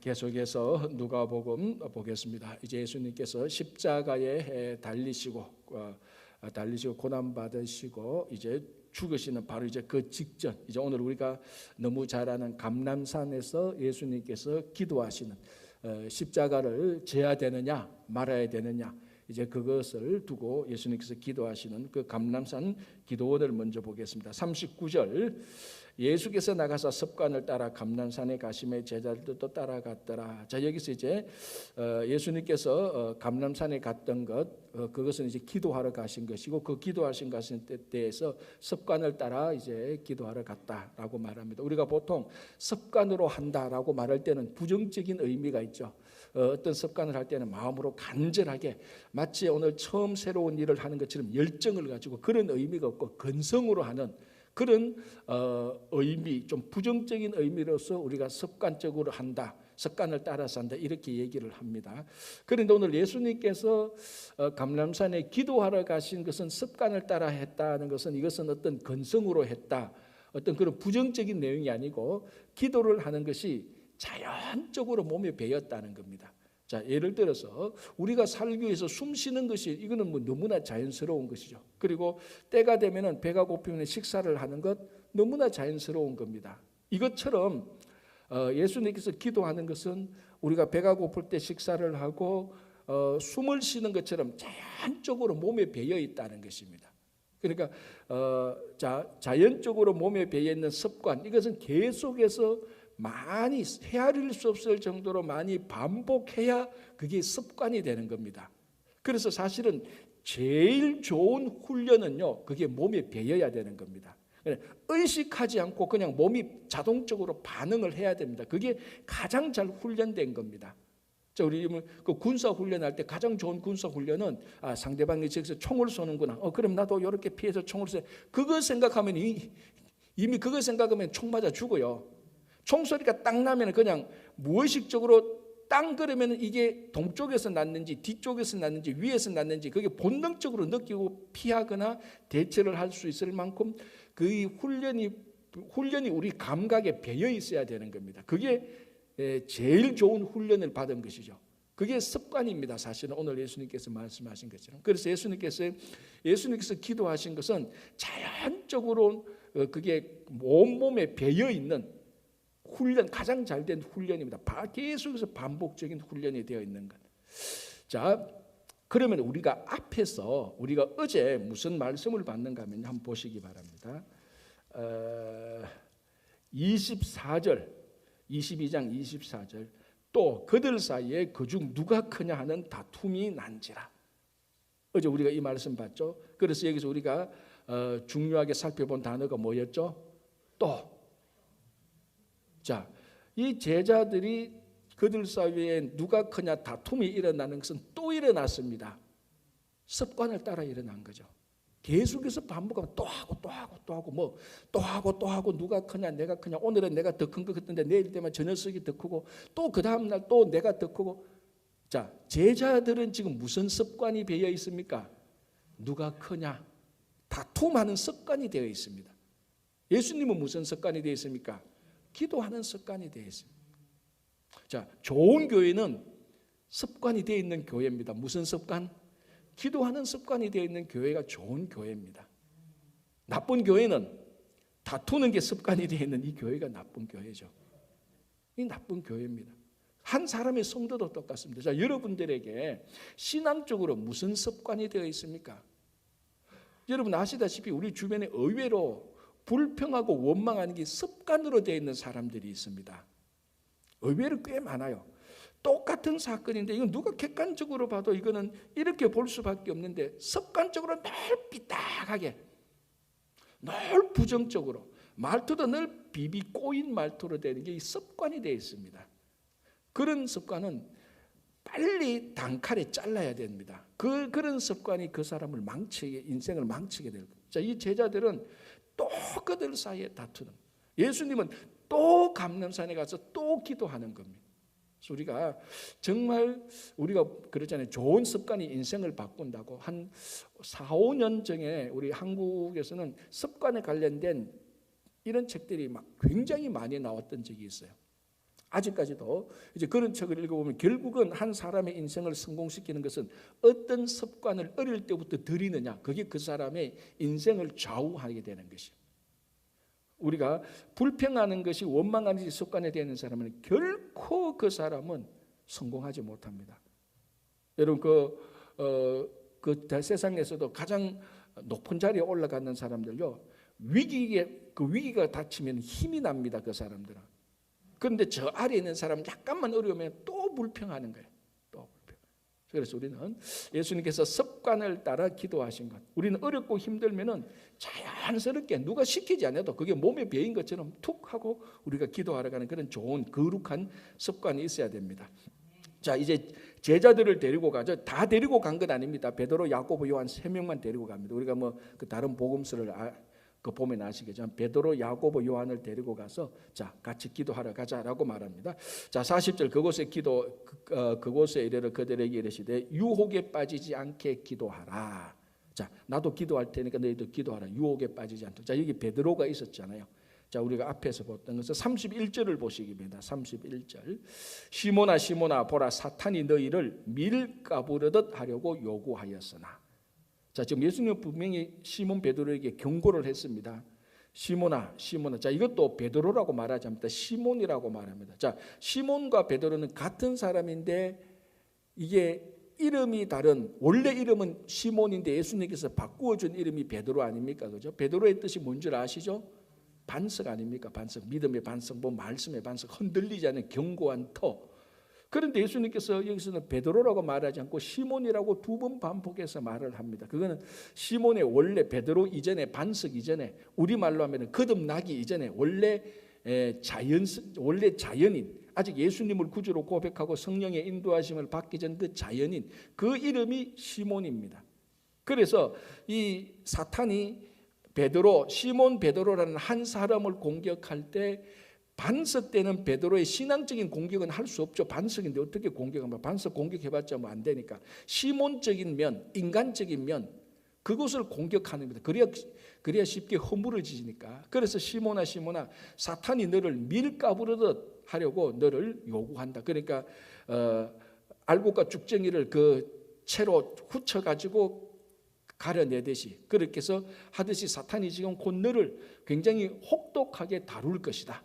계속해서 누가복음 보겠습니다. 이제 예수님께서 십자가에 달리시고 고난 받으시고 이제 죽으시는 바로 이제 그 직전, 이제 오늘 우리가 너무 잘 아는 감람산에서 예수님께서 기도하시는 십자가를 져야 되느냐 말아야 되느냐, 이제 그것을 두고 예수님께서 기도하시는 그 감람산 기도원을 먼저 보겠습니다. 39절, 예수께서 나가서 습관을 따라 감람산에 가심에 제자들도 따라갔더라. 자, 여기서 이제 예수님께서 감람산에 갔던 그것은 이제 기도하러 가신 것이고, 그 기도하신 것에 대해서 습관을 따라 이제 기도하러 갔다라고 말합니다. 우리가 보통 습관으로 한다라고 말할 때는 부정적인 의미가 있죠. 어떤 습관을 할 때는 마음으로 간절하게 마치 오늘 처음 새로운 일을 하는 것처럼 열정을 가지고, 그런 의미가 없고 건성으로 하는 그런 의미, 좀 부정적인 의미로서 우리가 습관적으로 한다, 습관을 따라서 한다, 이렇게 얘기를 합니다. 그런데 오늘 예수님께서 감람산에 기도하러 가신 것은 습관을 따라 했다는 것은, 이것은 어떤 건성으로 했다, 어떤 그런 부정적인 내용이 아니고 기도를 하는 것이 자연적으로 몸에 배었다는 겁니다. 자, 예를 들어서 우리가 살기 위해서 숨 쉬는 것이, 이거는 뭐 너무나 자연스러운 것이죠. 그리고 때가 되면은 배가 고프면 식사를 하는 것, 너무나 자연스러운 겁니다. 이것처럼 예수님께서 기도하는 것은 우리가 배가 고플 때 식사를 하고 숨을 쉬는 것처럼 자연적으로 몸에 배어 있다는 것입니다. 그러니까 자연적으로 몸에 배어 있는 습관, 이것은 계속해서 많이 헤아릴 수 없을 정도로 많이 반복해야 그게 습관이 되는 겁니다. 그래서 사실은 제일 좋은 훈련은요, 그게 몸에 배어야 되는 겁니다. 의식하지 않고 그냥 몸이 자동적으로 반응을 해야 됩니다. 그게 가장 잘 훈련된 겁니다. 자, 우리 그 군사 훈련할 때 가장 좋은 군사 훈련은 상대방이 저기서 총을 쏘는구나. 그럼 나도 이렇게 피해서 총을 쏘. 그거 생각하면 이미 그거 생각하면 총 맞아 죽어요. 총소리가 딱 나면 그냥 무의식적으로 땅 그러면 이게 동쪽에서 났는지 뒤쪽에서 났는지 위에서 났는지 그게 본능적으로 느끼고 피하거나 대처를 할 수 있을 만큼 그 훈련이 우리 감각에 배어 있어야 되는 겁니다. 그게 제일 좋은 훈련을 받은 것이죠. 그게 습관입니다. 사실은 오늘 예수님께서 말씀하신 것처럼. 그래서 예수님께서 기도하신 것은 자연적으로 그게 온몸에 배어 있는 훈련, 가장 잘된 훈련입니다. 계속해서 반복적인 훈련이 되어 있는 것. 자, 그러면 우리가 앞에서 우리가 어제 무슨 말씀을 받는가 하면 한번 보시기 바랍니다. 24절, 22장 24절, 또 그들 사이에 그중 누가 크냐 하는 다툼이 난지라. 어제 우리가 이 말씀 봤죠. 그래서 여기서 우리가 중요하게 살펴본 단어가 뭐였죠? 또. 자, 이 제자들이 그들 사이에 누가 크냐 다툼이 일어나는 것은 또 일어났습니다. 습관을 따라 일어난 거죠. 계속해서 반복하면 또 하고 누가 크냐 내가 크냐, 오늘은 내가 더 큰 것 같은데 내일 되면 저 녀석이 더 크고 또 그 다음 날 또 내가 더 크고. 자, 제자들은 지금 무슨 습관이 배어 있습니까? 누가 크냐 다툼하는 습관이 되어 있습니다. 예수님은 무슨 습관이 되어 있습니까? 기도하는 습관이 되어 있습니다. 자, 좋은 교회는 습관이 되어 있는 교회입니다. 무슨 습관? 기도하는 습관이 되어 있는 교회가 좋은 교회입니다. 나쁜 교회는 다투는 게 습관이 되어 있는 이 교회가 나쁜 교회죠. 이 나쁜 교회입니다. 한 사람의 성도도 똑같습니다. 자, 여러분들에게 신앙적으로 무슨 습관이 되어 있습니까? 여러분 아시다시피 우리 주변에 의외로 불평하고 원망하는 게 습관으로 되어 있는 사람들이 있습니다. 의외로 꽤 많아요. 똑같은 사건인데 이건 누가 객관적으로 봐도 이거는 이렇게 볼 수밖에 없는데 습관적으로 늘 삐딱하게, 늘 부정적으로, 말투도 늘 비비 꼬인 말투로 되는 게 이 습관이 되어 있습니다. 그런 습관은 빨리 단칼에 잘라야 됩니다. 그런 습관이 그 사람을 인생을 망치게 될 거예요. 자, 이 제자들은 또 그들 사이에 다투는, 예수님은 또 감람산에 가서 또 기도하는 겁니다. 그래서 우리가 정말 우리가 그러잖아요. 좋은 습관이 인생을 바꾼다고. 한 4, 5년 전에 우리 한국에서는 습관에 관련된 이런 책들이 막 굉장히 많이 나왔던 적이 있어요. 아직까지도 이제 그런 책을 읽어보면 결국은 한 사람의 인생을 성공시키는 것은 어떤 습관을 어릴 때부터 들이느냐, 그게 그 사람의 인생을 좌우하게 되는 것이에요. 우리가 불평하는 것이 원망하는 것이 습관이 되는 사람은 결코 그 사람은 성공하지 못합니다. 여러분 그 세상에서도 가장 높은 자리에 올라가는 사람들요, 위기가 닥치면 힘이 납니다. 그 사람들은. 그런데 저 아래에 있는 사람은 약간만 어려우면 또 불평하는 거예요. 또 불평. 그래서 우리는 예수님께서 습관을 따라 기도하신 것. 우리는 어렵고 힘들면은 자연스럽게 누가 시키지 않아도 그게 몸에 배인 것처럼 툭 하고 우리가 기도하러 가는 그런 좋은 거룩한 습관이 있어야 됩니다. 자, 이제 제자들을 데리고 가죠. 다 데리고 간 건 아닙니다. 베드로, 야고보, 요한 3명만 데리고 갑니다. 우리가 그 다른 복음서를 보면 아시겠지만 베드로, 야고보, 요한을 데리고 가서 자, 같이 기도하러 가자라고 말합니다. 자, 40절 그곳에 이르러 그들에게 이르시되 유혹에 빠지지 않게 기도하라. 자, 나도 기도할 테니까 너희도 기도하라. 유혹에 빠지지 않도록. 자, 여기 베드로가 있었잖아요. 자, 우리가 앞에서 봤던 것은 31절을 보시기 바랍니다. 31절. 시몬아 시몬아 보라 사탄이 너희를 밀가부르듯 하려고 요구하였으나. 자, 지금 예수님은 분명히 시몬 베드로에게 경고를 했습니다. 시몬아 시몬아. 자, 이것도 베드로라고 말하지 않습니다. 시몬이라고 말합니다. 자, 시몬과 베드로는 같은 사람인데 이게 이름이 다른, 원래 이름은 시몬인데 예수님께서 바꾸어준 이름이 베드로 아닙니까? 그죠? 베드로의 뜻이 뭔 줄 아시죠? 반석 아닙니까? 반석, 믿음의 반석, 말씀의 반석, 흔들리지 않는 견고한 터. 그런데 예수님께서 여기서는 베드로라고 말하지 않고 시몬이라고 2번 반복해서 말을 합니다. 그거는 시몬의 원래 베드로 이전에, 반석 이전에, 우리말로 하면 거듭나기 이전에 원래 자연인, 아직 예수님을 구주로 고백하고 성령의 인도하심을 받기 전 그 자연인, 그 이름이 시몬입니다. 그래서 이 사탄이 시몬 베드로라는 한 사람을 공격할 때 반석되는 베드로의 신앙적인 공격은 할 수 없죠. 반석인데 어떻게 공격합니까? 반석 공격해봤자 뭐 안 되니까 시몬적인 면, 인간적인 면, 그것을 공격하는 겁니다. 그래야 쉽게 허물어지니까. 그래서 시몬아 시몬아 사탄이 너를 밀가부르듯 하려고 너를 요구한다. 그러니까 알곡과 죽정이를 그 채로 훑어가지고 가려내듯이 그렇게 해서 하듯이 사탄이 지금 곧 너를 굉장히 혹독하게 다룰 것이다.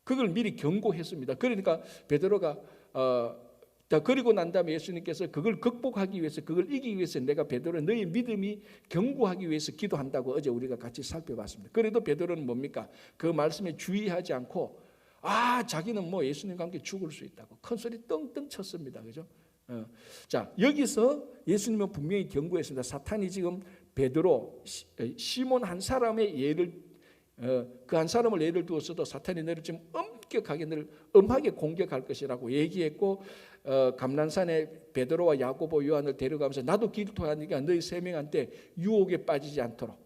그걸 미리 경고했습니다. 그러니까 베드로가 그리고 난 다음에 예수님께서 그걸 극복하기 위해서, 그걸 이기기 위해서 내가 베드로 너의 믿음이 견고하기 위해서 기도한다고 어제 우리가 같이 살펴봤습니다. 그래도 베드로는 뭡니까? 그 말씀에 주의하지 않고 자기는 뭐 예수님과 함께 죽을 수 있다고 큰 소리 떵떵 쳤습니다. 그죠? 자, 여기서 예수님은 분명히 경고했습니다. 사탄이 지금 베드로, 시몬 한 사람의 예를 그 한 사람을 예를 두었어도 사탄이 너를 지금 엄격하게 너를 엄하게 공격할 것이라고 얘기했고 감난산에 베드로와 야고보, 요한을 데려가면서 나도 기도하니까 너희 3명한테 유혹에 빠지지 않도록.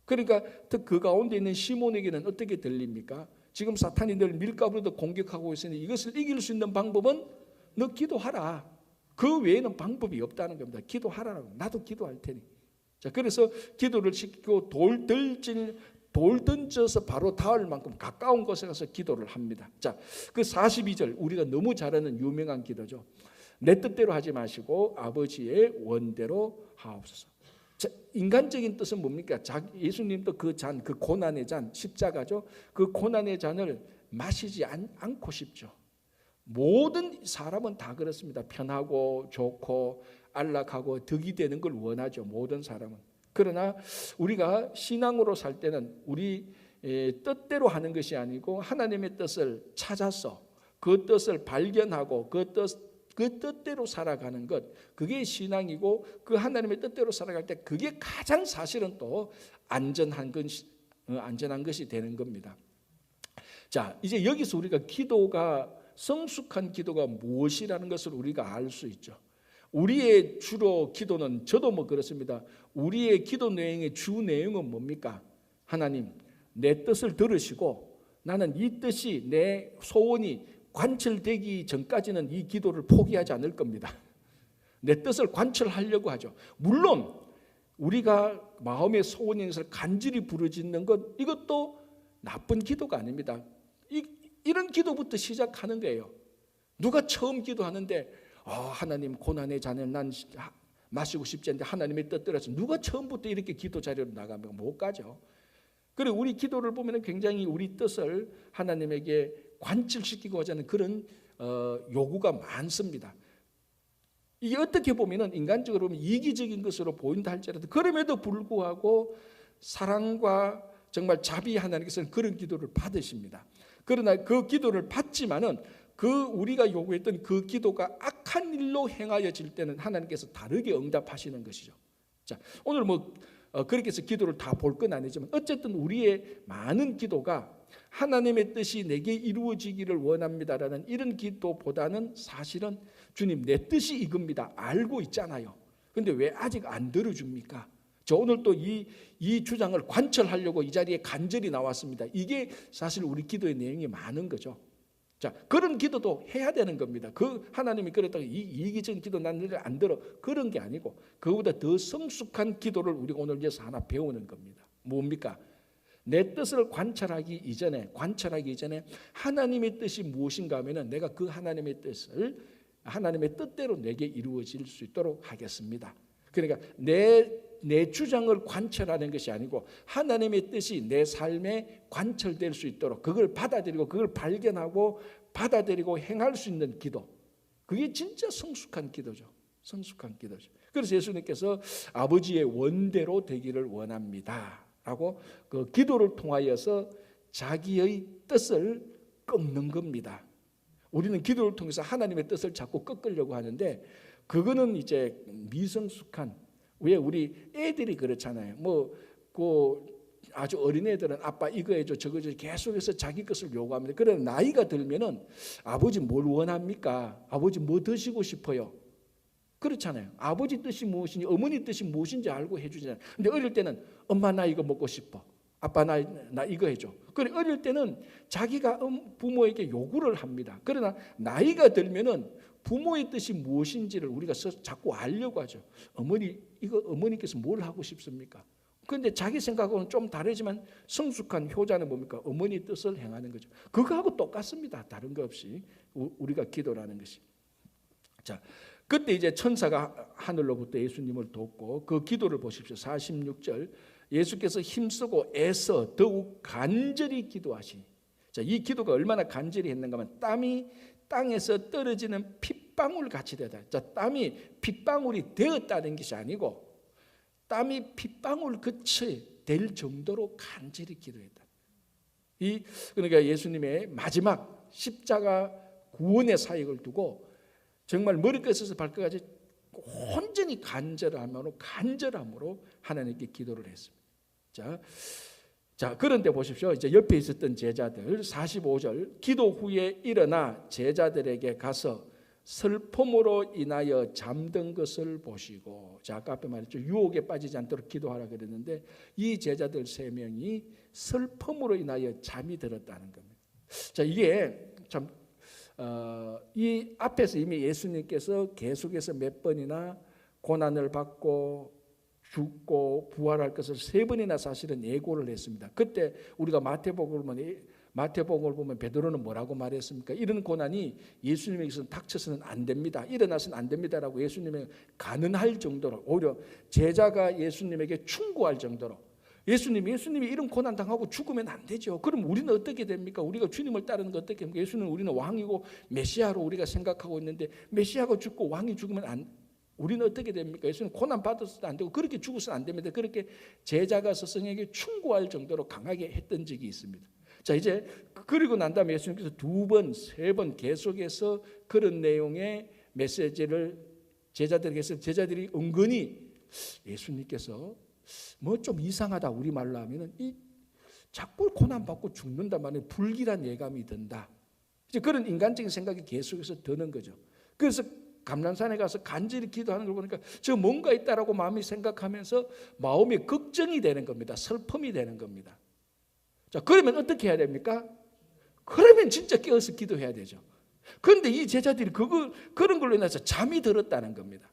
그러니까 그 가운데 있는 시몬에게는 어떻게 들립니까? 지금 사탄이 너를 밀가부르듯 공격하고 있으니 이것을 이길 수 있는 방법은 너 기도하라. 그 외에는 방법이 없다는 겁니다. 기도하라고. 나도 기도할 테니. 자, 그래서 기도를 시키고 돌 던져서 바로 닿을 만큼 가까운 곳에 가서 기도를 합니다. 자, 그 42절 우리가 너무 잘 아는 유명한 기도죠. 내 뜻대로 하지 마시고 아버지의 원대로 하옵소서. 자, 인간적인 뜻은 뭡니까? 예수님도 그 잔, 그 고난의 잔, 십자가죠. 그 고난의 잔을 마시지 않고 싶죠. 모든 사람은 다 그렇습니다. 편하고 좋고 안락하고 덕이 되는 걸 원하죠. 모든 사람은. 그러나 우리가 신앙으로 살 때는 우리 뜻대로 하는 것이 아니고 하나님의 뜻을 찾아서 그 뜻을 발견하고 그 뜻대로 살아가는 것, 그게 신앙이고 그 하나님의 뜻대로 살아갈 때 그게 가장 사실은 또 안전한 것이 되는 겁니다. 자, 이제 여기서 우리가 성숙한 기도가 무엇이라는 것을 우리가 알 수 있죠. 우리의 주로 기도는, 저도 뭐 그렇습니다. 우리의 기도 내용의 주 내용은 뭡니까? 하나님, 내 뜻을 들으시고 나는 이 뜻이, 내 소원이 관철되기 전까지는 이 기도를 포기하지 않을 겁니다. 내 뜻을 관철하려고 하죠. 물론 우리가 마음의 소원인 것을 간절히 부르짖는 것, 이것도 나쁜 기도가 아닙니다. 이런 기도부터 시작하는 거예요. 누가 처음 기도하는데 하나님 고난의 잔을 난 마시고 싶지 않은데 하나님의 뜻대로서 누가 처음부터 이렇게 기도 자리로 나가면 못 가죠. 그리고 우리 기도를 보면 굉장히 우리 뜻을 하나님에게 관철시키고자 하는 그런 요구가 많습니다. 이게 어떻게 보면 인간적으로 보면 이기적인 것으로 보인다 할지라도 그럼에도 불구하고 사랑과 정말 자비 하나님께서는 그런 기도를 받으십니다. 그러나 그 기도를 받지만은 그 우리가 요구했던 그 기도가 악한 일로 행하여질 때는 하나님께서 다르게 응답하시는 것이죠. 자, 오늘 그렇게 해서 기도를 다 볼 건 아니지만 어쨌든 우리의 많은 기도가 하나님의 뜻이 내게 이루어지기를 원합니다라는 이런 기도보다는 사실은 주님 내 뜻이 이겁니다. 알고 있잖아요. 근데 왜 아직 안 들어줍니까? 저 오늘 또 이 주장을 관철하려고 이 자리에 간절히 나왔습니다. 이게 사실 우리 기도의 내용이 많은 거죠. 자, 그런 기도도 해야 되는 겁니다. 그 하나님이 그랬다고 이기적인 기도 나는 안 들어 그런 게 아니고 그보다 더 성숙한 기도를 우리가 오늘 이제서 하나 배우는 겁니다. 뭡니까? 내 뜻을 관찰하기 이전에 하나님의 뜻이 무엇인가 하면은 내가 그 하나님의 뜻을 하나님의 뜻대로 내게 이루어질 수 있도록 하겠습니다. 그러니까 내 주장을 관철하는 것이 아니고 하나님의 뜻이 내 삶에 관철될 수 있도록 그걸 받아들이고 그걸 발견하고 받아들이고 행할 수 있는 기도. 그게 진짜 성숙한 기도죠. 성숙한 기도죠. 그래서 예수님께서 아버지의 원대로 되기를 원합니다 라고 그 기도를 통하여서 자기의 뜻을 꺾는 겁니다. 우리는 기도를 통해서 하나님의 뜻을 자꾸 꺾으려고 하는데 그거는 이제 미성숙한, 왜 우리 애들이 그렇잖아요. 아주 어린 애들은 아빠 이거 해줘 저거 해줘 계속해서 자기 것을 요구합니다. 그러나 나이가 들면은 아버지 뭘 원합니까? 아버지 뭐 드시고 싶어요? 그렇잖아요. 아버지 뜻이 무엇인지 어머니 뜻이 무엇인지 알고 해주잖아요. 근데 어릴 때는 엄마 나 이거 먹고 싶어. 아빠 나 이거 해줘. 그래 어릴 때는 자기가 부모에게 요구를 합니다. 그러나 나이가 들면은 부모의 뜻이 무엇인지를 우리가 자꾸 알려고 하죠. 어머니께서 뭘 하고 싶습니까? 그런데 자기 생각하고는 좀 다르지만 성숙한 효자는 뭡니까? 어머니 뜻을 행하는 거죠. 그거하고 똑같습니다. 다른 거 없이 우리가 기도라는 것이. 자, 그때 이제 천사가 하늘로부터 예수님을 돕고 그 기도를 보십시오. 46절 예수께서 힘쓰고 애써 더욱 간절히 기도하시니. 자, 이 기도가 얼마나 간절히 했는가 하면 땀이 땅에서 떨어지는 핏방울 같이 되다. 자, 땀이 핏방울이 되었다는 것이 아니고 땀이 핏방울 끝이 될 정도로 간절히 기도했다. 그러니까 예수님의 마지막 십자가 구원의 사역을 두고 정말 머리끝에서 발끝까지 온전히 간절함으로 하나님께 기도를 했습니다. 자, 그런데 보십시오. 이제 옆에 있었던 제자들 45절 기도 후에 일어나 제자들에게 가서 슬픔으로 인하여 잠든 것을 보시고, 자, 아까 앞에 말했죠. 유혹에 빠지지 않도록 기도하라 그랬는데 이 제자들 3명이 슬픔으로 인하여 잠이 들었다는 겁니다. 자, 이게 참 이 앞에서 이미 예수님께서 계속해서 몇 번이나 고난을 받고 죽고 부활할 것을 3번이나 사실은 예고를 했습니다. 그때 우리가 마태복음을 보면 베드로는 뭐라고 말했습니까? 이런 고난이 예수님에게서 닥쳐서는 안 됩니다. 일어나서는 안 됩니다라고 예수님이 가능할 정도로, 오히려 제자가 예수님에게 충고할 정도로 예수님이 이런 고난 당하고 죽으면 안 되죠. 그럼 우리는 어떻게 됩니까? 우리가 주님을 따르는 거 어떻게 합니까? 예수는 우리는 왕이고 메시아로 우리가 생각하고 있는데 메시아가 죽고 왕이 죽으면 우리는 어떻게 됩니까? 예수는 고난 받아서도 안 되고 그렇게 죽어서는 안 됩니다. 그렇게 제자가 스승에게 충고할 정도로 강하게 했던 적이 있습니다. 자, 이제 그리고 난 다음에 예수님께서 2번, 3번 계속해서 그런 내용의 메시지를 제자들에게 해서 제자들이 은근히 예수님께서 뭐 좀 이상하다 우리말로 하면은 자꾸 고난받고 죽는단 말이에요. 불길한 예감이 든다. 이제 그런 인간적인 생각이 계속해서 드는 거죠. 그래서 감람산에 가서 간절히 기도하는 걸 보니까 저 뭔가 있다라고 마음이 생각하면서 마음이 걱정이 되는 겁니다. 슬픔이 되는 겁니다. 자, 그러면 어떻게 해야 됩니까? 그러면 진짜 깨어서 기도해야 되죠. 그런데 이 제자들이 그런 걸로 인해서 잠이 들었다는 겁니다.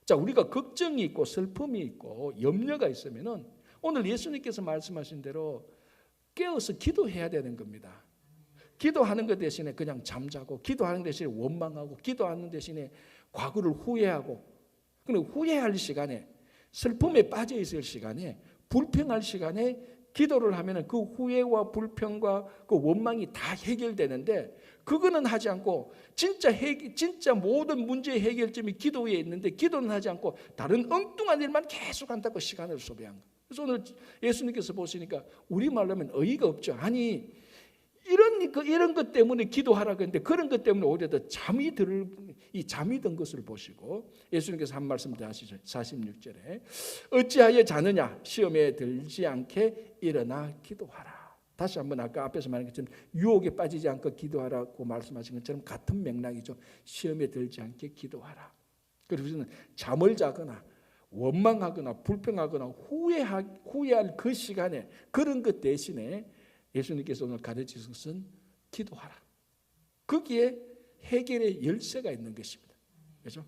자, 우리가 걱정이 있고 슬픔이 있고 염려가 있으면은 오늘 예수님께서 말씀하신 대로 깨어서 기도해야 되는 겁니다. 기도하는 것 대신에 그냥 잠자고, 기도하는 대신에 원망하고, 기도하는 대신에 과거를 후회하고, 그리고 후회할 시간에, 슬픔에 빠져 있을 시간에, 불평할 시간에 기도를 하면 그 후회와 불평과 그 원망이 다 해결되는데, 그거는 하지 않고 진짜 모든 문제의 해결점이 기도에 있는데 기도는 하지 않고 다른 엉뚱한 일만 계속 한다고 시간을 소비한 거예요. 그래서 오늘 예수님께서 보시니까 우리말로 하면 어이가 없죠. 아니 이런 것 때문에 기도하라고 했는데 그런 것 때문에 오히려 더 잠이 든 것을 보시고 예수님께서 한 말씀 더 하시죠. 46절에 어찌하여 자느냐 시험에 들지 않게 일어나 기도하라. 다시 한번 아까 앞에서 말한 것처럼 유혹에 빠지지 않고 기도하라고 말씀하신 것처럼 같은 맥락이죠. 시험에 들지 않게 기도하라. 그리고 우리는 잠을 자거나 원망하거나 불평하거나 후회할 그 시간에 그런 것 대신에 예수님께서 오늘 가르치신 것은 기도하라. 거기에 해결의 열쇠가 있는 것입니다. 그렇죠?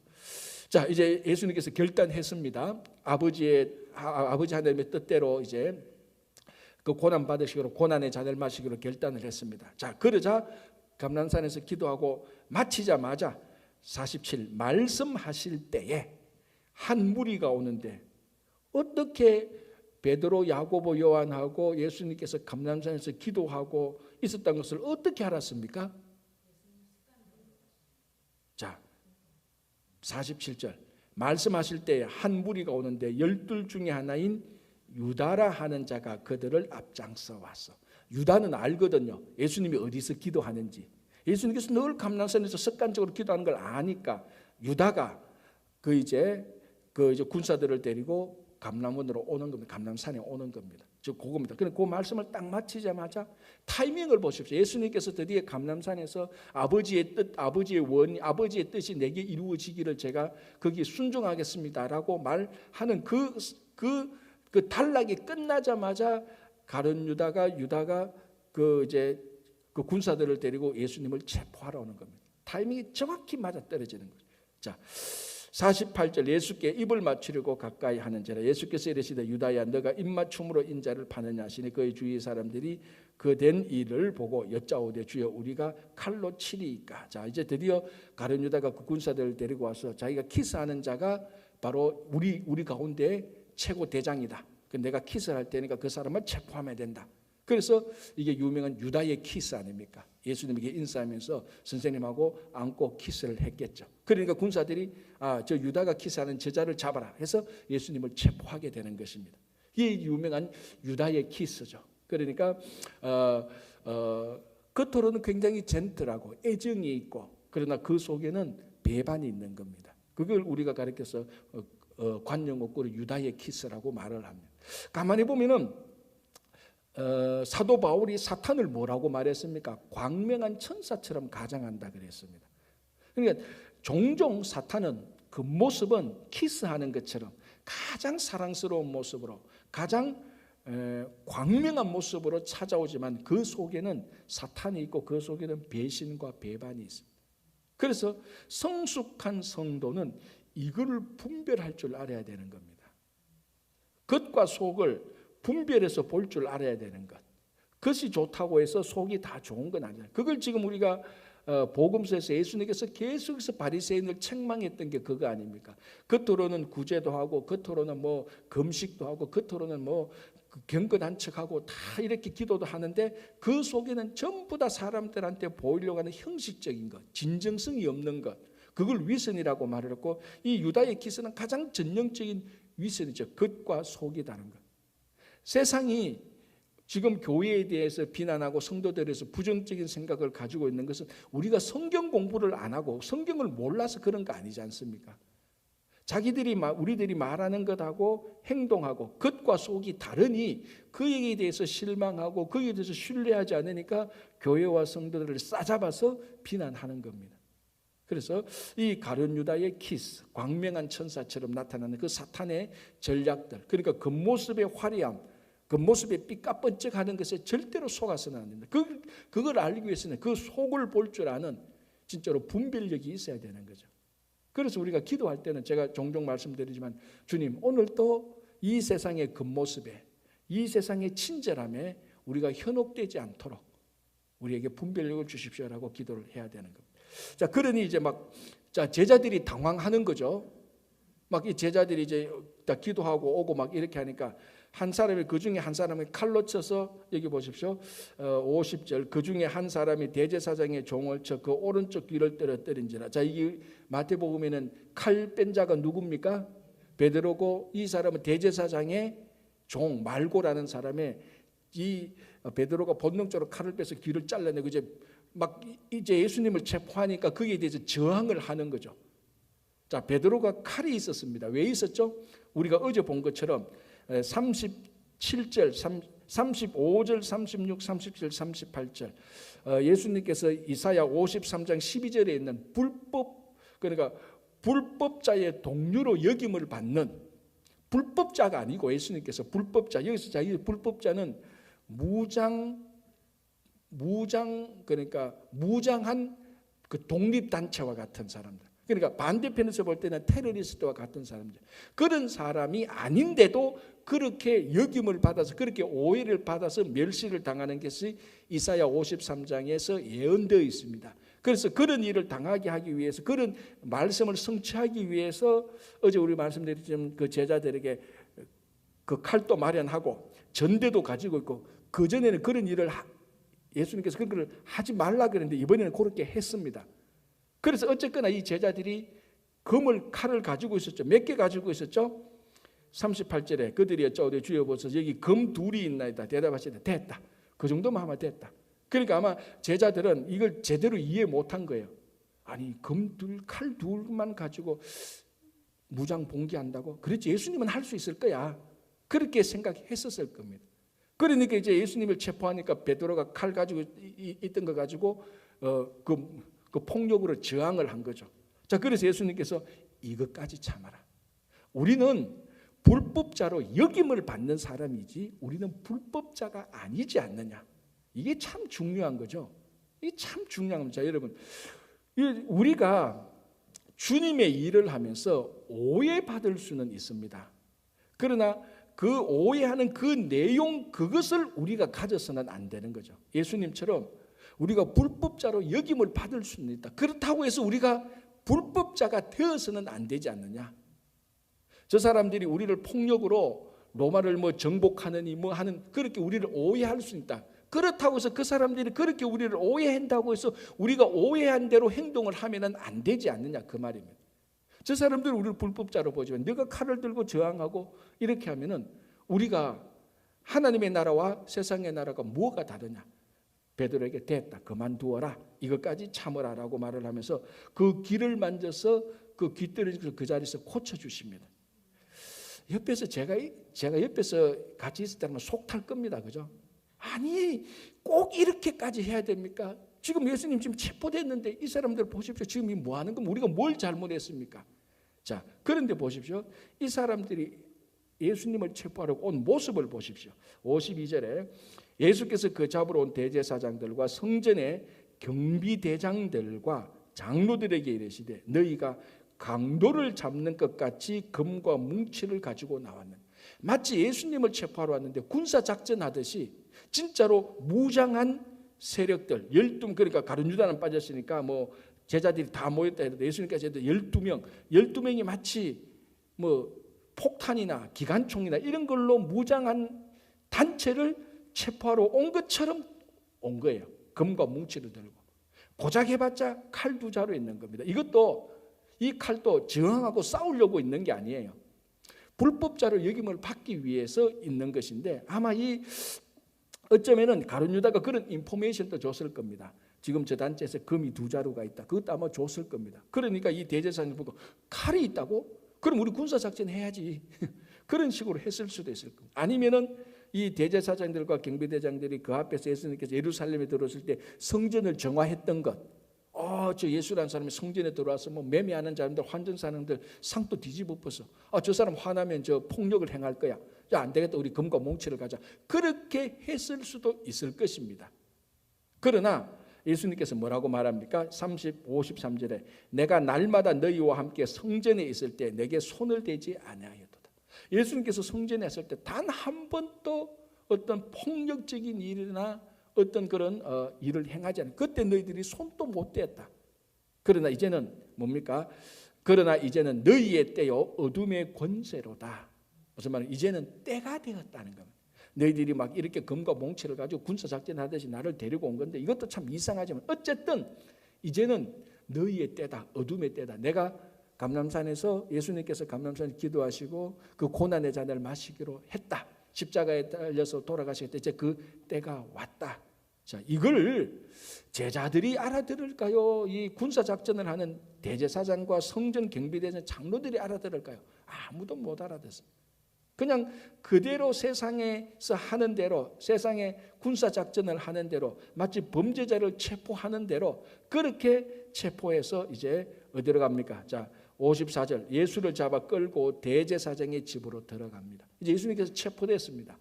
자, 이제 예수님께서 결단했습니다. 아버지 하나님의 뜻대로 이제 그 고난 받으시기로 고난의 잔을 마시기로 결단을 했습니다. 자, 그러자 감람산에서 기도하고 마치자마자 47 말씀하실 때에 한 무리가 오는데 어떻게 베드로, 야고보, 요한하고 예수님께서 감람산에서 기도하고 있었던 것을 어떻게 알았습니까? 자, 47절 말씀하실 때에 한 무리가 오는데 12 중에 하나인 유다라 하는 자가 그들을 앞장서 왔어. 유다는 알거든요. 예수님이 어디서 기도하는지. 예수님께서 늘 감람산에서 습관적으로 기도하는 걸 아니까 유다가 그 이제 군사들을 데리고 감람원으로 오는 겁니다. 감람산에 오는 겁니다. 즉 그겁니다. 그런데 그 말씀을 딱 마치자마자 타이밍을 보십시오. 예수님께서 드디어 감람산에서 아버지의 뜻, 아버지의 뜻이 내게 이루어지기를 제가 거기에 순종하겠습니다라고 말하는 그 단락이 끝나자마자 가룟 유다가 그 군사들을 데리고 예수님을 체포하러 오는 겁니다. 타이밍이 정확히 맞아 떨어지는 거죠. 자, 48절 예수께 입을 맞추려고 가까이 하는지라 예수께서 이르시되 유다야 너가 입맞춤으로 인자를 파느냐 하시니 그의 주위 사람들이 그 된 일을 보고 여짜오되 주여 우리가 칼로 치리이까. 자, 이제 드디어 가룟 유다가 그 군사들을 데리고 와서 자기가 키스하는 자가 바로 우리 가운데 최고 대장이다. 내가 키스를 할 테니까 그 사람을 체포하면 된다. 그래서 이게 유명한 유다의 키스 아닙니까? 예수님에게 인사하면서 선생님하고 안고 키스를 했겠죠. 그러니까 군사들이 저 유다가 키스하는 저자를 잡아라 해서 예수님을 체포하게 되는 것입니다. 이 유명한 유다의 키스죠. 그러니까 겉으로는 굉장히 젠틀하고 애정이 있고 그러나 그 속에는 배반이 있는 겁니다. 그걸 우리가 가르쳐서 관용어구로 유다의 키스라고 말을 합니다. 가만히 보면은 사도 바울이 사탄을 뭐라고 말했습니까? 광명한 천사처럼 가장한다 그랬습니다. 그러니까 종종 사탄은 그 모습은 키스하는 것처럼 가장 사랑스러운 모습으로 가장 광명한 모습으로 찾아오지만 그 속에는 사탄이 있고 그 속에는 배신과 배반이 있습니다. 그래서 성숙한 성도는 이거를 분별할 줄 알아야 되는 겁니다. 겉과 속을 분별해서 볼 줄 알아야 되는 것. 겉이 좋다고 해서 속이 다 좋은 건 아니에요. 그걸 지금 우리가 복음서에서 예수님께서 계속해서 바리새인을 책망했던 게 그거 아닙니까? 겉으로는 구제도 하고 겉으로는 뭐 금식도 하고 겉으로는 뭐 경건한 척하고 다 이렇게 기도도 하는데 그 속에는 전부 다 사람들한테 보이려고 하는 형식적인 것, 진정성이 없는 것. 그걸 위선이라고 말을 했고 이 유다의 키스는 가장 전형적인 위선이죠. 겉과 속이 다른 것. 세상이 지금 교회에 대해서 비난하고 성도들에 대해서 부정적인 생각을 가지고 있는 것은 우리가 성경 공부를 안 하고 성경을 몰라서 그런 거 아니지 않습니까? 우리들이 말하는 것하고 행동하고 겉과 속이 다르니 그에 대해서 실망하고 그에 대해서 신뢰하지 않으니까 교회와 성도들을 싸잡아서 비난하는 겁니다. 그래서 이 가룟 유다의 키스, 광명한 천사처럼 나타나는 그 사탄의 전략들, 그러니까 겉모습의 화려함, 겉모습에 삐까뻔쩍하는 것에 절대로 속아서는 안 된다. 그걸 알기 위해서는 그 속을 볼 줄 아는 진짜로 분별력이 있어야 되는 거죠. 그래서 우리가 기도할 때는 제가 종종 말씀드리지만 주님 오늘도 이 세상의 겉모습에 이 세상의 친절함에 우리가 현혹되지 않도록 우리에게 분별력을 주십시오라고 기도를 해야 되는 겁니다. 자, 그러니 이제 제자들이 당황하는 거죠. 막 이 제자들이 이제 다 기도하고 오고 막 이렇게 하니까 한 사람이 그 중에 한 사람이 칼로 쳐서 여기 보십시오. 50절 그 중에 한 사람이 대제사장의 종을 쳐 그 오른쪽 귀를 때린지라. 자, 이게 마태복음에는 칼 뺀 자가 누굽니까? 베드로고 이 사람은 대제사장의 종 말고라는 사람의 이 베드로가 본능적으로 칼을 빼서 귀를 잘라내고 이제 예수님을 체포하니까 거기에 대해서 저항을 하는 거죠. 자, 베드로가 칼이 있었습니다. 왜 있었죠? 우리가 어제 본 것처럼 37절, 35절, 36, 37, 38절 예수님께서 이사야 53장 12절에 있는 그러니까 불법자의 동류로 여김을 받는 불법자가 아니고 예수님께서 불법자, 여기서 이 불법자는 그러니까 무장한 그 독립단체와 같은 사람들. 그러니까 반대편에서 볼 때는 테러리스트와 같은 사람들. 그런 사람이 아닌데도 그렇게 여김을 받아서 그렇게 오해를 받아서 멸시를 당하는 것이 이사야 53장에서 예언되어 있습니다. 그래서 그런 일을 당하게 하기 위해서 그런 말씀을 성취하기 위해서 어제 우리 말씀드렸지만 그 제자들에게 그 칼도 마련하고 전대도 가지고 있고 그전에는 그런 일을 예수님께서 그런 걸 하지 말라 그랬는데 이번에는 그렇게 했습니다. 그래서 어쨌거나 이 제자들이 칼을 가지고 있었죠. 몇 개 가지고 있었죠? 38절에 그들이 여쭤오되 주여 보소서 여기 검 둘이 있나이다. 대답하시되 됐다. 그 정도만 하면 됐다. 그러니까 아마 제자들은 이걸 제대로 이해 못한 거예요. 아니 칼 둘만 가지고 무장 봉기한다고? 그렇지 예수님은 할 수 있을 거야. 그렇게 생각했었을 겁니다. 그러니까 이제 예수님을 체포하니까 베드로가 칼 가지고 있던 거 가지고 그 폭력으로 저항을 한 거죠. 자, 그래서 예수님께서 이것까지 참아라. 우리는 불법자로 여김을 받는 사람이지 우리는 불법자가 아니지 않느냐. 이게 참 중요한 거죠. 이게 참 중요한 겁니다. 자, 여러분, 우리가 주님의 일을 하면서 오해받을 수는 있습니다. 그러나 그 오해하는 그 내용 그것을 우리가 가져서는 안 되는 거죠. 예수님처럼 우리가 불법자로 여김을 받을 수는 있다. 그렇다고 해서 우리가 불법자가 되어서는 안 되지 않느냐. 저 사람들이 우리를 폭력으로 로마를 정복하느니 하는 그렇게 우리를 오해할 수 있다. 그렇다고 해서 그 사람들이 그렇게 우리를 오해한다고 해서 우리가 오해한 대로 행동을 하면은 안 되지 않느냐 그 말입니다. 저 사람들은 우리를 불법자로 보지만 내가 칼을 들고 저항하고 이렇게 하면은 우리가 하나님의 나라와 세상의 나라가 뭐가 다르냐. 베드로에게 됐다. 그만두어라. 이것까지 참으라라고 말을 하면서 그 귀를 만져서 그 귀 떨어지고 그 자리에서 고쳐주십니다. 옆에서 제가 옆에서 같이 있을 때는 속 탈 겁니다. 그죠? 아니 꼭 이렇게까지 해야 됩니까? 지금 예수님 지금 체포됐는데 이 사람들 보십시오. 지금 뭐 하는 겁니까? 우리가 뭘 잘못했습니까? 자, 그런데 보십시오. 이 사람들이 예수님을 체포하려고 온 모습을 보십시오. 52절에 예수께서 그 잡으러 온 대제사장들과 성전의 경비대장들과 장로들에게 이르시되 너희가 강도를 잡는 것 같이 금과 뭉치를 가지고 나왔는 마치 예수님을 체포하러 왔는데 군사작전하듯이 진짜로 무장한 세력들 12 그러니까 가룟 유다는 빠졌으니까 제자들이 다 모였다 해도 예수님께서 12명이 마치 폭탄이나 기관총이나 이런 걸로 무장한 단체를 체포하러 온 것처럼 온 거예요. 금과 뭉치를 들고 고작 해봤자 칼 두 자루 있는 겁니다. 이 칼도 저항하고 싸우려고 있는 게 아니에요. 불법자로 여김을 받기 위해서 있는 것인데 아마 어쩌면은 가룟 유다가 그런 인포메이션도 줬을 겁니다. 지금 저 단체에서 금이 두 자루가 있다. 그것도 아마 줬을 겁니다. 그러니까 이 대제사장이 보고 칼이 있다고? 그럼 우리 군사작전 해야지. 그런 식으로 했을 수도 있을 겁니다. 아니면은 이 대제사장들과 경비대장들이 그 앞에서 예수님께서 예루살렘에 들어왔을 때 성전을 정화했던 것. 저 예수라는 사람이 성전에 들어와서 매매하는 사람들, 환전사람들 상도 뒤집어 엎어서 저 사람 화나면 저 폭력을 행할 거야. 안 되겠다. 우리 금과 뭉치를 가자. 그렇게 했을 수도 있을 것입니다. 그러나 예수님께서 뭐라고 말합니까? 53절에 내가 날마다 너희와 함께 성전에 있을 때 내게 손을 대지 아니하였도다. 예수님께서 성전에 있을 때 단 한 번도 어떤 폭력적인 일이나 어떤 그런 일을 행하지 않아. 그때 너희들이 손도 못 댔다. 그러나 이제는 뭡니까? 그러나 이제는 너희의 때요 어둠의 권세로다. 무슨 말이에요? 이제는 때가 되었다는 겁니다. 너희들이 막 이렇게 금과 몽치를 가지고 군사작전하듯이 나를 데리고 온 건데 이것도 참 이상하지만 어쨌든 이제는 너희의 때다. 어둠의 때다. 내가 감람산에서 예수님께서 감람산에 기도하시고 그 고난의 잔을 마시기로 했다. 십자가에 달려서 돌아가실 때 이제 그 때가 왔다. 자, 이걸 제자들이 알아들을까요? 이 군사작전을 하는 대제사장과 성전 경비대장 장로들이 알아들을까요? 아무도 못 알아듣습니다. 그냥 그대로 세상에서 하는 대로, 세상에 군사작전을 하는 대로, 마치 범죄자를 체포하는 대로 그렇게 체포해서 이제 어디로 갑니까? 자, 54절 예수를 잡아 끌고 대제사장의 집으로 들어갑니다. 이제 예수님께서 체포됐습니다.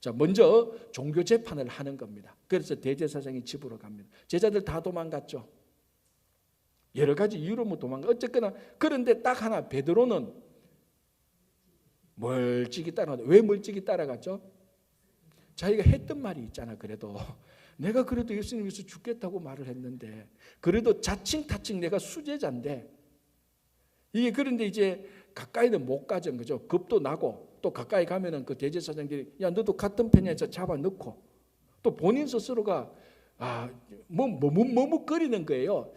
자, 먼저 종교 재판을 하는 겁니다. 그래서 대제사장의 집으로 갑니다. 제자들 다 도망갔죠. 여러 가지 이유로 뭐 도망가. 어쨌거나 그런데 딱 하나 베드로는 멀찍이 따라갔죠. 왜 멀찍이 따라갔죠? 자기가 했던 말이 있잖아. 그래도 내가 그래도 예수님 위해서 죽겠다고 말을 했는데 그래도 자칭타칭 내가 수제자인데 이게 그런데 이제 가까이는 못 가전 거죠. 겁도 나고 또 가까이 가면은 그 대제사장들이 야 너도 같은 편에서 잡아 넣고 또 본인 스스로가 머뭇거리는 거예요.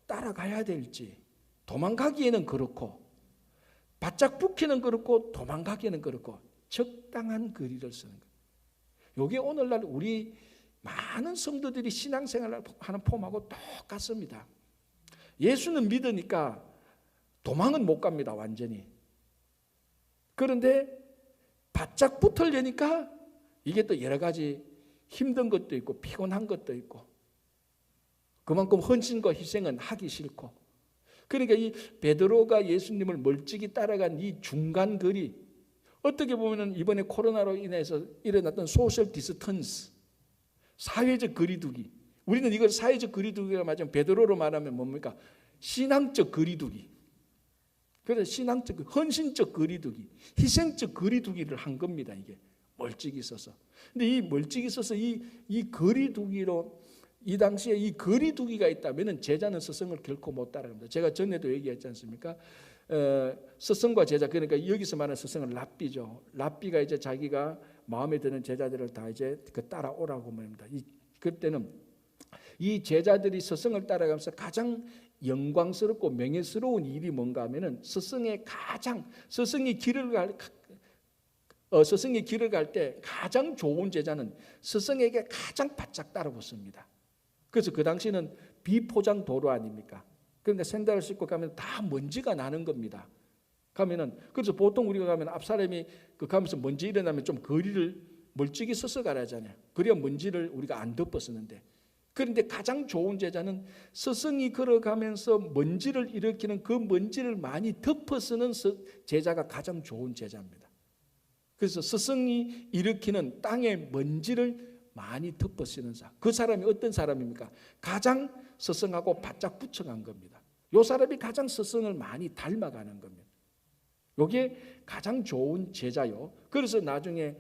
따라가야 될지 도망가기에는 그렇고 바짝 붙기는 그렇고 도망가기는 그렇고 적당한 거리를 쓰는 거예요. 이게 오늘날 우리 많은 성도들이 신앙생활을 하는 폼하고 똑같습니다. 예수는 믿으니까 도망은 못 갑니다. 완전히. 그런데 바짝 붙으려니까 이게 또 여러 가지 힘든 것도 있고 피곤한 것도 있고 그만큼 헌신과 희생은 하기 싫고 그러니까 이 베드로가 예수님을 멀찍이 따라간 이 중간 거리 어떻게 보면 이번에 코로나로 인해서 일어났던 소셜 디스턴스 사회적 거리두기 우리는 이걸 사회적 거리두기가 맞으면 베드로로 말하면 뭡니까? 신앙적 거리두기 그래서 신앙적 헌신적 거리두기 희생적 거리두기를 한 겁니다. 이게 멀찍이 있어서 근데 이 멀찍이 있어서 이 거리두기로 이 당시에 이 거리두기가 있다면 제자는 스승을 결코 못 따라갑니다. 제가 전에도 얘기했지 않습니까? 스승과 제자 그러니까 여기서 말하는 스승은 랍비죠. 랍비가 이제 자기가 마음에 드는 제자들을 다 이제 그 따라오라고 말합니다. 그때는 이 제자들이 스승을 따라가면서 가장 영광스럽고 명예스러운 일이 뭔가 하면은 스승이 길을 갈 때 가장 좋은 제자는 스승에게 가장 바짝 따라붙습니다. 그래서 그 당시는 비포장 도로 아닙니까? 그러니까 샌들을 신고 가면 다 먼지가 나는 겁니다. 가면은 그래서 보통 우리가 가면 앞 사람이 그 가면서 먼지 일어나면 좀 거리를 멀찍이 서서 가라잖아요. 그래야 먼지를 우리가 안 덮었었는데. 그런데 가장 좋은 제자는 스승이 걸어가면서 먼지를 일으키는 그 먼지를 많이 덮어쓰는 제자가 가장 좋은 제자입니다. 그래서 스승이 일으키는 땅의 먼지를 많이 덮어쓰는 사람. 그 사람이 어떤 사람입니까? 가장 스승하고 바짝 붙여간 겁니다. 이 사람이 가장 스승을 많이 닮아가는 겁니다. 이게 가장 좋은 제자요. 그래서 나중에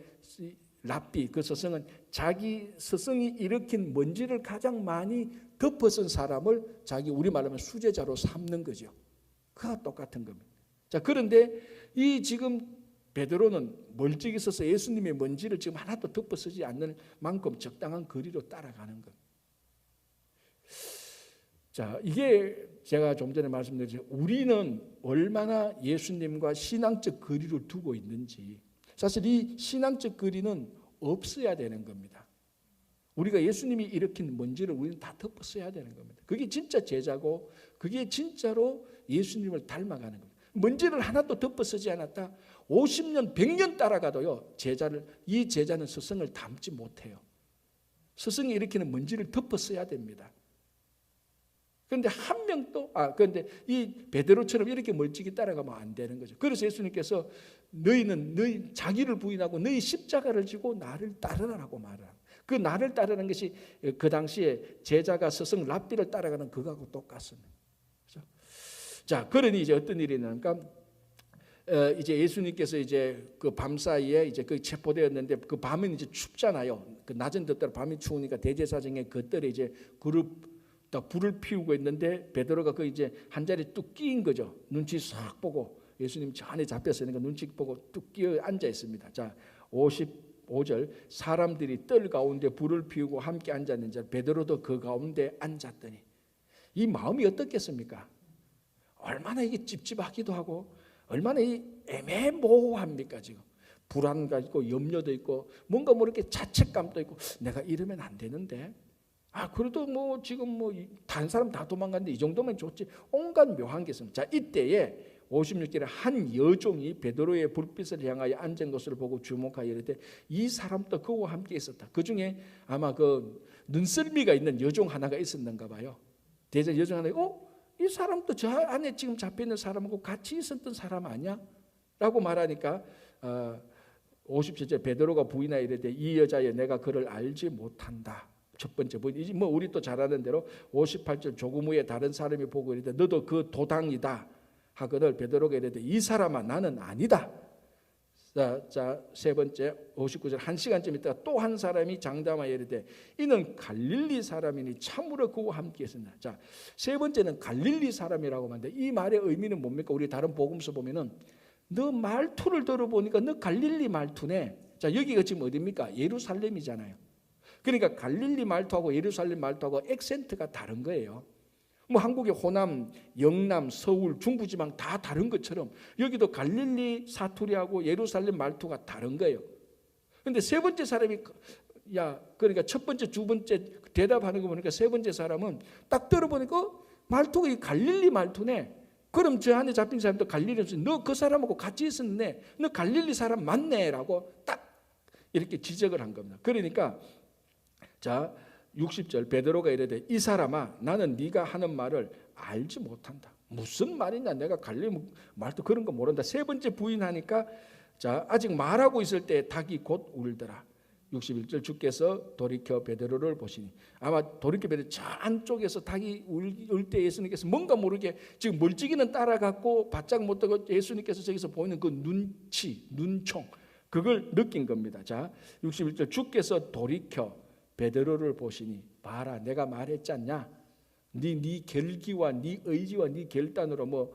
랍비 그 스승은 자기 스승이 일으킨 먼지를 가장 많이 덮어쓴 사람을 자기 우리말하면 수제자로 삼는 거죠. 그와 똑같은 겁니다. 자, 그런데 이 지금 베드로는 멀찍이 서서 예수님의 먼지를 지금 하나도 덮어쓰지 않는 만큼 적당한 거리로 따라가는 겁니다. 자, 이게 제가 좀 전에 말씀드렸죠. 우리는 얼마나 예수님과 신앙적 거리를 두고 있는지 사실 이 신앙적 거리는 없어야 되는 겁니다. 우리가 예수님이 일으킨 먼지를 우리는 다 덮어써야 되는 겁니다. 그게 진짜 제자고 그게 진짜로 예수님을 닮아가는 겁니다. 먼지를 하나도 덮어쓰지 않았다. 50년, 100년 따라가도요. 이 제자는 스승을 닮지 못해요. 스승이 일으키는 먼지를 덮어써야 됩니다. 그런데 한 명도 그런데 이 베드로처럼 이렇게 멀찍이 따라가면 안 되는 거죠. 그래서 예수님께서 너희 자기를 부인하고 너희 십자가를 지고 나를 따르라고 말합니다. 그 나를 따르는 것이 그 당시에 제자가 스승 랍비를 따라가는 그거하고 똑같습니다. 그렇죠? 자, 그러니 이제 어떤 일이 있냐니까 이제 예수님께서 이제 그 밤 사이에 이제 그 체포되었는데 그 밤은 이제 춥잖아요. 그 낮은 덧들 밤이 추우니까 대제사장의 그들에 이제 불을 피우고 있는데 베드로가 그 이제 한 자리에 뚝 끼인 거죠. 눈치 싹 보고 예수님 저 안에 잡혔으니까 눈치 보고 뚝 끼어 앉아 있습니다. 자, 55절 사람들이 뜰 가운데 불을 피우고 함께 앉았는지 베드로도 그 가운데 앉았더니 이 마음이 어떻겠습니까? 얼마나 이게 찝찝하기도 하고 얼마나 이 애매모호합니까? 지금 불안가 있고 염려도 있고 뭔가 모르게 자책감도 있고 내가 이러면 안 되는데 그래도 뭐 지금 뭐 다른 사람 다 도망갔는데 이 정도면 좋지. 온갖 묘한 게 있습니다. 자, 이때에 56절에 한 여종이 베드로의 불빛을 향하여 앉은 것을 보고 주목하여 이르되 이 사람도 그와 함께 있었다. 그 중에 아마 그 눈썰미가 있는 여종 하나가 있었는가 봐요. 대제 여종 하나, 이 사람도 저 안에 지금 잡혀있는 사람하고 같이 있었던 사람 아니야? 라고 말하니까 57절 베드로가 부인하여 이르되 이 여자여 내가 그를 알지 못한다. 첫 번째 부인. 뭐 우리 또 잘 아는 대로 58절 조금 후에 다른 사람이 보고 이르되 너도 그 도당이다 하거늘 베드로가 이르되 이 사람아 나는 아니다. 자, 세 번째 59절 한 시간쯤 있다가 또 한 사람이 장담하여 이르되 이는 갈릴리 사람이니 참으로 그와 함께 있었나. 자, 세 번째는 갈릴리 사람이라고 하는데 이 말의 의미는 뭡니까? 우리 다른 복음서 보면은 너 말투를 들어보니까 너 갈릴리 말투네. 자, 여기가 지금 어디입니까? 예루살렘이잖아요. 그러니까 갈릴리 말투하고 예루살렘 말투하고 액센트가 다른 거예요. 뭐 한국의 호남, 영남, 서울, 중부지방 다 다른 것처럼 여기도 갈릴리 사투리하고 예루살렘 말투가 다른 거예요. 그런데 세 번째 사람이 그러니까 첫 번째, 두 번째 대답하는 거 보니까 세 번째 사람은 딱 들어보니까 말투가 이 갈릴리 말투네. 그럼 저 안에 잡힌 사람도 갈릴리, 너 그 사람하고 같이 있었네. 너 갈릴리 사람 맞네라고 딱 이렇게 지적을 한 겁니다. 그러니까 자 60절 베드로가 이르되 이 사람아 나는 네가 하는 말을 알지 못한다. 무슨 말이냐? 내가 갈릴리 말도 그런 거 모른다. 세 번째 부인하니까 자 아직 말하고 있을 때 닭이 곧 울더라. 61절 주께서 돌이켜 베드로를 보시니 아마 돌이켜 베드로 저 안쪽에서 닭이 울 때 예수님께서 뭔가 모르게 지금 멀찍이는 따라갔고 바짝 못하고 예수님께서 저기서 보이는 그 눈총 그걸 느낀 겁니다. 자 61절 주께서 돌이켜 베드로를 보시니 봐라 내가 말했지 않냐? 네 결기와 네 의지와 네 결단으로 뭐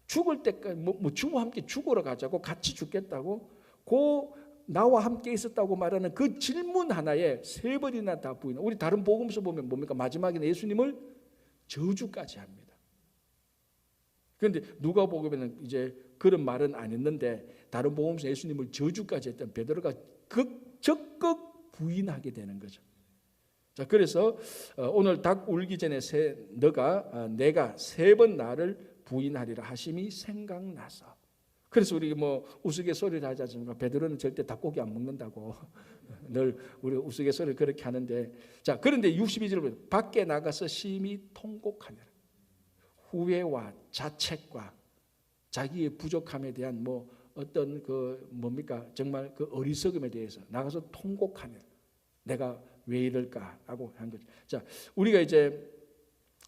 죽을 때까지 뭐 주와 함께 죽으러 가자고 같이 죽겠다고 나와 함께 있었다고 말하는 그 질문 하나에 세 번이나 다 부인. 우리 다른 복음서 보면 뭡니까? 마지막에는 예수님을 저주까지 합니다. 그런데 누가복음에는 이제 그런 말은 안 했는데 다른 복음서 예수님을 저주까지 했던 베드로가 적극 부인하게 되는 거죠. 자, 그래서 오늘 닭 울기 전에 내가 세 번 나를 부인하리라 하심이 생각나서. 그래서 우리 뭐 우스갯소리를 하지 않습니까? 베드로는 절대 닭고기 안 먹는다고 늘 우리 우스갯소리를 그렇게 하는데 자 그런데 62절 밖에 나가서 심히 통곡하니라. 후회와 자책과 자기의 부족함에 대한 뭐 어떤 그 뭡니까 정말 그 어리석음에 대해서 나가서 통곡하니라. 내가 왜 이럴까라고 한 거죠. 자 우리가 이제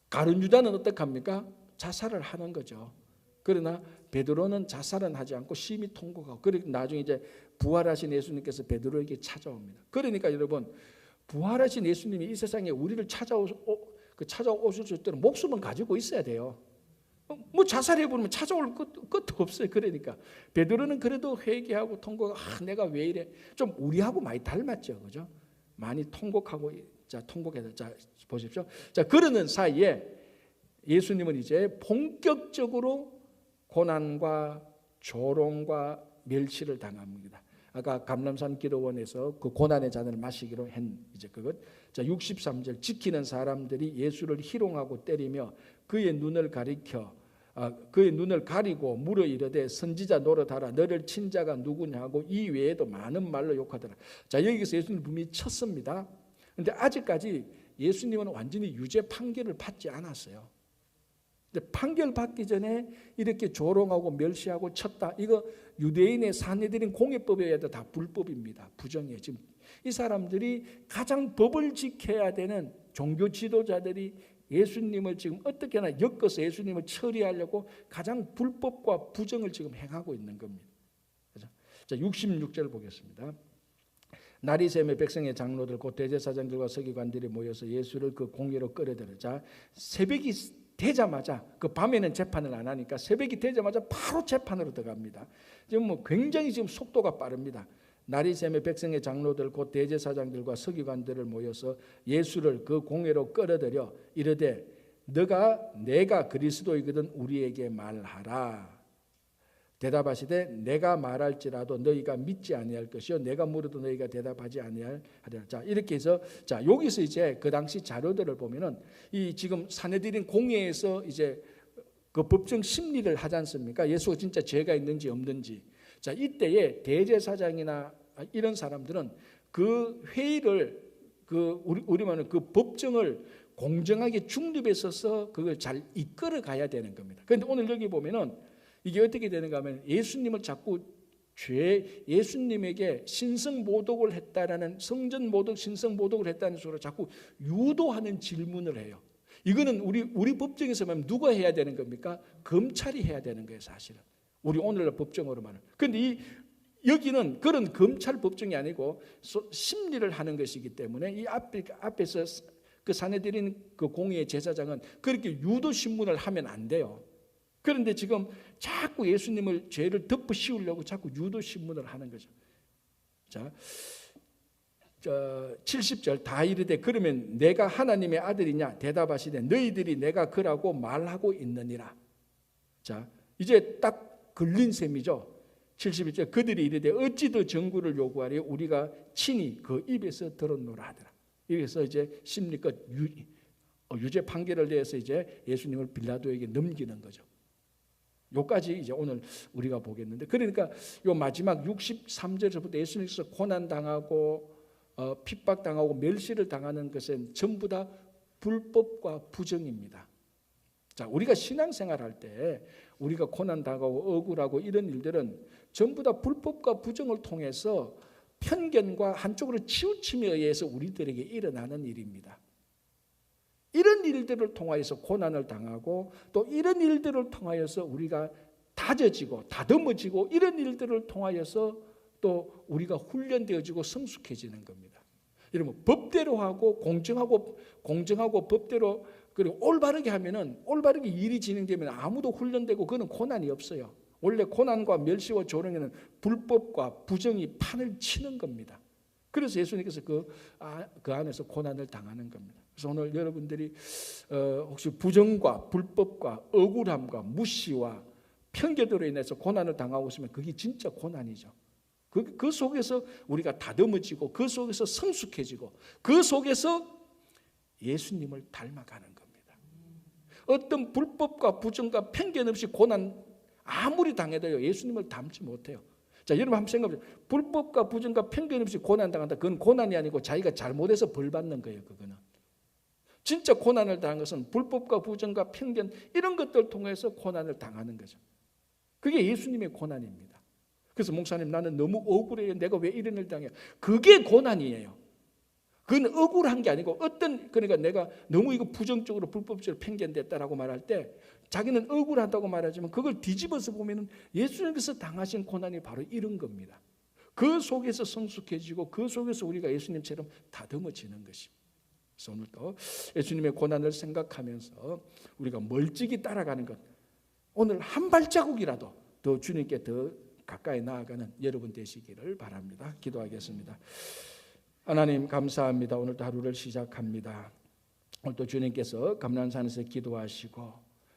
가룟 유다는 어떻게 합니까? 자살을 하는 거죠. 그러나 베드로는 자살은 하지 않고 심히 통곡하고 그리고 나중에 이제 부활하신 예수님께서 베드로에게 찾아옵니다. 그러니까 여러분 부활하신 예수님이 이 세상에 우리를 찾아오실 때는 목숨은 가지고 있어야 돼요. 뭐 자살해버리면 찾아올 것도 없어요. 그러니까 베드로는 그래도 회개하고 통곡하고 내가 왜 이래 좀 우리하고 많이 닮았죠. 그죠? 많이 통곡하고 통곡해서 보십시오. 자 그러는 사이에 예수님은 이제 본격적으로 고난과 조롱과 멸시를 당합니다. 아까 감람산 기도원에서 그 고난의 잔을 마시기로 한 이제 그것. 자 63절 지키는 사람들이 예수를 희롱하고 때리며 그의 눈을 가리고 물어 이르되 선지자 노릇하라 너를 친 자가 누구냐 하고 이 외에도 많은 말로 욕하더라. 자 여기서 예수님 분명히 쳤습니다. 그런데 아직까지 예수님은 완전히 유죄 판결을 받지 않았어요. 판결 받기 전에 이렇게 조롱하고 멸시하고 쳤다. 이거 유대인의 사내들인 공예법에 의해서 다 불법입니다. 부정이에요. 지금 이 사람들이 가장 법을 지켜야 되는 종교 지도자들이 예수님을 지금 어떻게나 엮어서 예수님을 처리하려고 가장 불법과 부정을 지금 행하고 있는 겁니다. 그렇죠? 자, 66절 보겠습니다. 날이 새며 백성의 장로들 곧 대제사장들과 서기관들이 모여서 예수를 그 공회로 끌어들여. 자, 새벽이 되자마자, 그 밤에는 재판을 안 하니까 새벽이 되자마자 바로 재판으로 들어갑니다. 지금 뭐 굉장히 지금 속도가 빠릅니다. 날이 새며 백성의 장로들 곧 대제사장들과 서기관들을 모여서 예수를 그 공회로 끌어들여 이르되 내가 그리스도이거든 우리에게 말하라. 대답하시되 내가 말할지라도 너희가 믿지 아니할 것이요 내가 물어도 너희가 대답하지 아니하리라. 자, 이렇게 해서 자, 여기서 이제 그 당시 자료들을 보면은 이 지금 사내들인 공회에서 이제 그 법정 심리를 하지 않습니까? 예수가 진짜 죄가 있는지 없는지. 자, 이때에 대제사장이나 이런 사람들은 그 회의를 우리말은 그 법정을 공정하게 중립에 서서 그걸 잘 이끌어 가야 되는 겁니다. 그런데 오늘 여기 보면은 이게 어떻게 되는가 하면 예수님을 자꾸 예수님에게 신성모독을 했다라는 성전모독, 신성모독을 했다는 식으로 자꾸 유도하는 질문을 해요. 이거는 우리 법정에서 보면 누가 해야 되는 겁니까? 검찰이 해야 되는 거예요, 사실은. 우리 오늘날 법정으로 말은. 그런데 여기는 그런 검찰 법정이 아니고 심리를 하는 것이기 때문에 이 앞에서 그 사내들인 그 공의의 제사장은 그렇게 유도 신문을 하면 안 돼요. 그런데 지금 자꾸 예수님을 죄를 덮어 씌우려고 자꾸 유도 신문을 하는 거죠. 자, 70절 다 이르되 그러면 내가 하나님의 아들이냐 대답하시되 너희들이 내가 그라고 말하고 있느니라. 자, 이제 딱 걸린 셈이죠. 71절 그들이 이르되 어찌 더 증거를 요구하리 우리가 친히 그 입에서 들었노라 하더라. 여기서 이제 심리껏 유죄 판결을 내서 이제 예수님을 빌라도에게 넘기는 거죠. 요까지 이제 오늘 우리가 보겠는데, 그러니까 요 마지막 63절부터 예수님께서 고난 당하고 핍박당하고 멸시를 당하는 것은 전부 다 불법과 부정입니다. 자, 우리가 신앙생활할 때 우리가 고난 당하고 억울하고 이런 일들은 전부 다 불법과 부정을 통해서 편견과 한쪽으로 치우침에 의해서 우리들에게 일어나는 일입니다. 이런 일들을 통하여서 고난을 당하고 또 이런 일들을 통하여서 우리가 다져지고 다듬어지고 이런 일들을 통하여서 또 우리가 훈련되어지고 성숙해지는 겁니다. 여러분, 법대로 하고 공정하고 법대로 그리고 올바르게 하면은 올바르게 일이 진행되면 아무도 훈련되고 그는 고난이 없어요. 원래 고난과 멸시와 조롱에는 불법과 부정이 판을 치는 겁니다. 그래서 예수님께서 그 안에서 고난을 당하는 겁니다. 그래서 오늘 여러분들이 혹시 부정과 불법과 억울함과 무시와 편견으로 인해서 고난을 당하고 있으면 그게 진짜 고난이죠. 그 속에서 우리가 다듬어지고 그 속에서 성숙해지고 그 속에서 예수님을 닮아가는 겁니다. 어떤 불법과 부정과 편견 없이 고난 아무리 당해도요 예수님을 닮지 못해요. 자, 여러분 한번 생각해보세요. 불법과 부정과 편견 없이 고난 당한다. 그건 고난이 아니고 자기가 잘못해서 벌 받는 거예요. 그거는 진짜 고난을 당한 것은 불법과 부정과 편견 이런 것들 통해서 고난을 당하는 거죠. 그게 예수님의 고난입니다. 그래서 목사님 나는 너무 억울해요. 내가 왜 이런 일 당해요? 그게 고난이에요. 그건 억울한 게 아니고 그러니까 내가 너무 이거 부정적으로 불법적으로 편견됐다라고 말할 때 자기는 억울하다고 말하지만 그걸 뒤집어서 보면은 예수님께서 당하신 고난이 바로 이런 겁니다. 그 속에서 성숙해지고 그 속에서 우리가 예수님처럼 다듬어지는 것입니다. 그래서 오늘도 예수님의 고난을 생각하면서 우리가 멀찍이 따라가는 것, 오늘 한 발자국이라도 더 주님께 더 가까이 나아가는 여러분 되시기를 바랍니다. 기도하겠습니다. 하나님 감사합니다. 오늘도 하루를 시작합니다. 오늘도 주님께서 감난산에서 기도하시고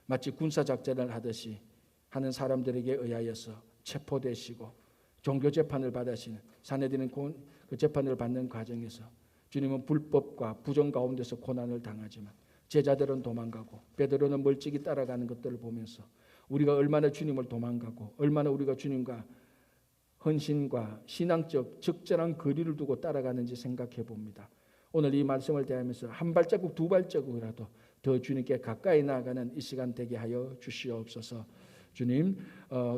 마치 군사작전을 하듯이 하는 사람들에게 의하여서 체포되시고 종교재판을 받으시는 사내들은 그 재판을 받는 과정에서 주님은 불법과 부정 가운데서 고난을 당하지만 제자들은 도망가고 베드로는 멀찍이 따라가는 것들을 보면서 우리가 얼마나 주님을 도망가고 얼마나 우리가 주님과 헌신과 신앙적 적절한 거리를 두고 따라가는지 생각해 봅니다. 오늘 이 말씀을 대하면서 한 발자국 두 발자국이라도 더 주님께 가까이 나아가는 이 시간 되게 하여 주시옵소서. 주님,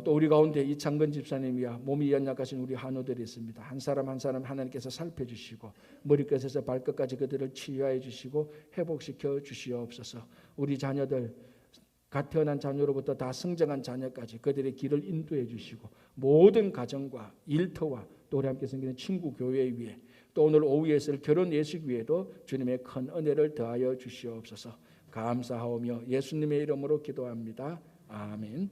또 우리 가운데 이창근 집사님이야 몸이 연약하신 우리 한우들이 있습니다. 한 사람 한 사람 하나님께서 살펴주시고 머리끝에서 발끝까지 그들을 치유하여 주시고 회복시켜 주시옵소서. 우리 자녀들 갓 태어난 자녀로부터 다 성장한 자녀까지 그들의 길을 인도해 주시고 모든 가정과 일터와 또 우리 함께 생기는 친구 교회 위에 또 오늘 오후에 있을 결혼 예식 위에도 주님의 큰 은혜를 더하여 주시옵소서. 감사하오며 예수님의 이름으로 기도합니다. 아멘.